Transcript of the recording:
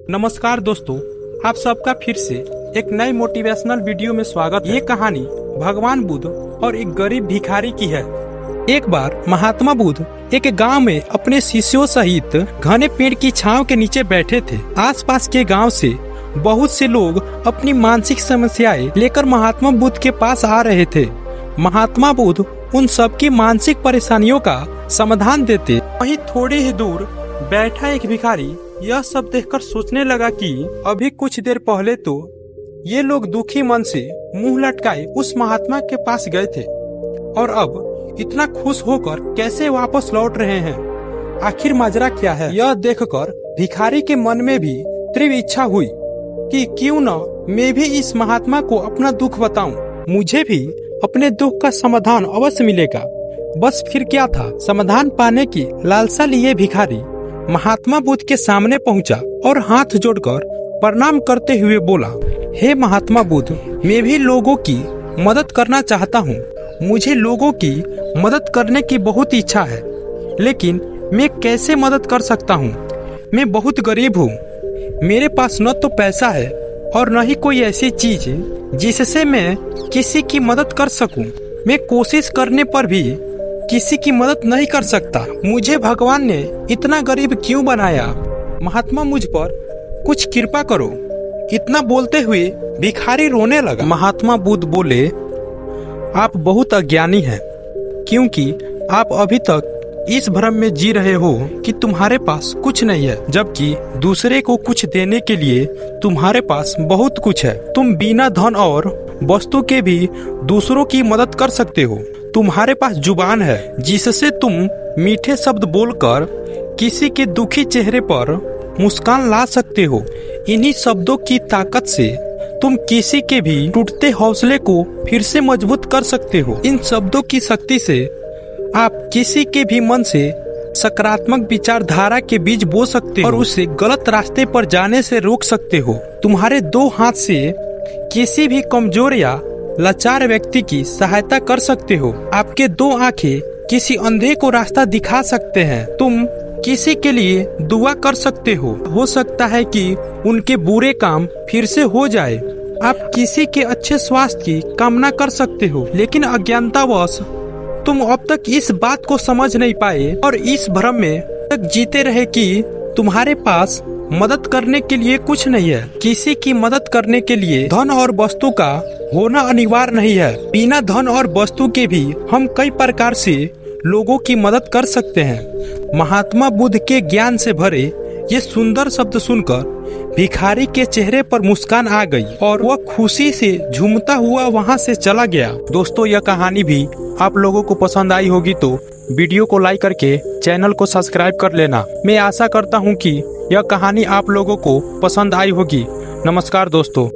नमस्कार दोस्तों, आप सबका फिर से एक नई मोटिवेशनल वीडियो में स्वागत है। ये कहानी भगवान बुद्ध और एक गरीब भिखारी की है। एक बार महात्मा बुद्ध एक गांव में अपने शिष्यों सहित घने पेड़ की छांव के नीचे बैठे थे। आसपास के गांव से बहुत से लोग अपनी मानसिक समस्याएं लेकर महात्मा बुद्ध के पास आ रहे थे। महात्मा बुद्ध उन सबकी मानसिक परेशानियों का समाधान देते। वहीं थोड़ी ही दूर बैठा एक भिखारी यह सब देखकर सोचने लगा कि अभी कुछ देर पहले तो ये लोग दुखी मन से मुंह लटकाए उस महात्मा के पास गए थे और अब इतना खुश होकर कैसे वापस लौट रहे हैं। आखिर माजरा क्या है? यह देखकर भिखारी के मन में भी तीव्र इच्छा हुई कि क्यों न मैं भी इस महात्मा को अपना दुख बताऊं, मुझे भी अपने दुख का समाधान अवश्य मिलेगा। बस फिर क्या था, समाधान पाने की लालसा लिए भिखारी महात्मा बुद्ध के सामने पहुंचा और हाथ जोड़कर प्रणाम करते हुए बोला, हे महात्मा बुद्ध, मैं भी लोगों की मदद करना चाहता हूँ। मुझे लोगों की मदद करने की बहुत इच्छा है, लेकिन मैं कैसे मदद कर सकता हूँ? मैं बहुत गरीब हूँ। मेरे पास न तो पैसा है और न ही कोई ऐसी चीज जिससे मैं किसी की मदद कर सकूं। मैं कोशिश करने पर भी किसी की मदद नहीं कर सकता। मुझे भगवान ने इतना गरीब क्यों बनाया? महात्मा मुझ पर कुछ कृपा करो। इतना बोलते हुए भिखारी रोने लगा। महात्मा बुद्ध बोले, आप बहुत अज्ञानी हैं, क्योंकि आप अभी तक इस भ्रम में जी रहे हो कि तुम्हारे पास कुछ नहीं है, जबकि दूसरे को कुछ देने के लिए तुम्हारे पास बहुत कुछ है। तुम बिना धन और वस्तु के भी दूसरों की मदद कर सकते हो। तुम्हारे पास जुबान है जिससे तुम मीठे शब्द बोलकर किसी के दुखी चेहरे पर मुस्कान ला सकते हो। इन्हीं शब्दों की ताकत से तुम किसी के भी टूटते हौसले को फिर से मजबूत कर सकते हो। इन शब्दों की शक्ति से आप किसी के भी मन से सकारात्मक विचारधारा के बीज बो सकते हो और उसे गलत रास्ते पर जाने से रोक सकते हो। तुम्हारे दो हाथ से किसी भी कमजोर या लाचार व्यक्ति की सहायता कर सकते हो। आपके दो आंखें किसी अंधे को रास्ता दिखा सकते हैं। तुम किसी के लिए दुआ कर सकते हो सकता है कि उनके बुरे काम फिर से हो जाए। आप किसी के अच्छे स्वास्थ्य की कामना कर सकते हो, लेकिन अज्ञानतावश तुम अब तक इस बात को समझ नहीं पाए और इस भ्रम में तक जीते रहे कि तुम्हारे पास मदद करने के लिए कुछ नहीं है। किसी की मदद करने के लिए धन और वस्तु का होना अनिवार्य नहीं है। बिना धन और वस्तु के भी हम कई प्रकार से लोगों की मदद कर सकते हैं। महात्मा बुद्ध के ज्ञान से भरे ये सुंदर शब्द सुनकर भिखारी के चेहरे पर मुस्कान आ गई और वह खुशी से झूमता हुआ वहां से चला गया। दोस्तों, यह कहानी भी आप लोगों को पसंद आई होगी तो वीडियो को लाइक करके चैनल को सब्सक्राइब कर लेना। मैं आशा करता हूं कि यह कहानी आप लोगों को पसंद आई होगी। नमस्कार दोस्तों।